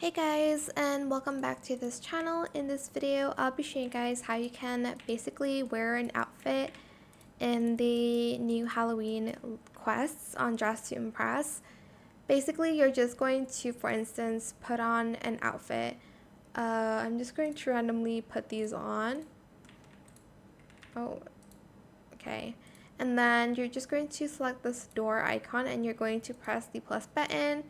Hey guys, and welcome back to this channel. In this video, I'll be showing you guys how you can basically wear an outfit in the new Halloween quests on Dress to Impress. Basically, you're just going to, for instance, put on an outfit. I'm just going to randomly put these on. Oh, okay. And then you're just going to select this door icon and you're going to press the plus button.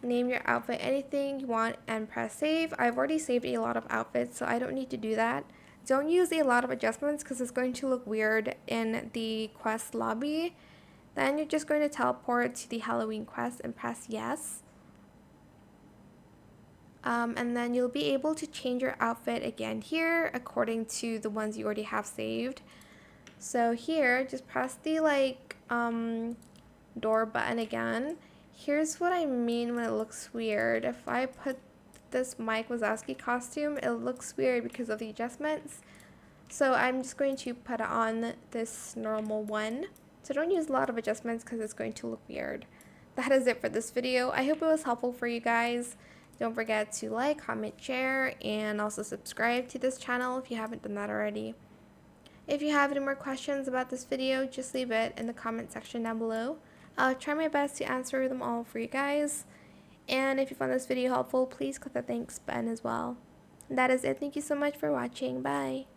Name your outfit anything you want and press save. I've already saved a lot of outfits, so I don't need to do that. Don't use a lot of adjustments because it's going to look weird in the quest lobby. Then you're just going to teleport to the Halloween quest and press yes. And then you'll be able to change your outfit again here according to the ones you already have saved. So here, just press the door button again. Here's what I mean when it looks weird. If I put this Mike Wazowski costume, it looks weird because of the adjustments. So I'm just going to put it on this normal one. So don't use a lot of adjustments because it's going to look weird. That is it for this video. I hope it was helpful for you guys. Don't forget to like, comment, share, and also subscribe to this channel if you haven't done that already. If you have any more questions about this video, just leave it in the comment section down below. I'll try my best to answer them all for you guys. And if you found this video helpful, please click the thanks button as well. And that is it. Thank you so much for watching. Bye.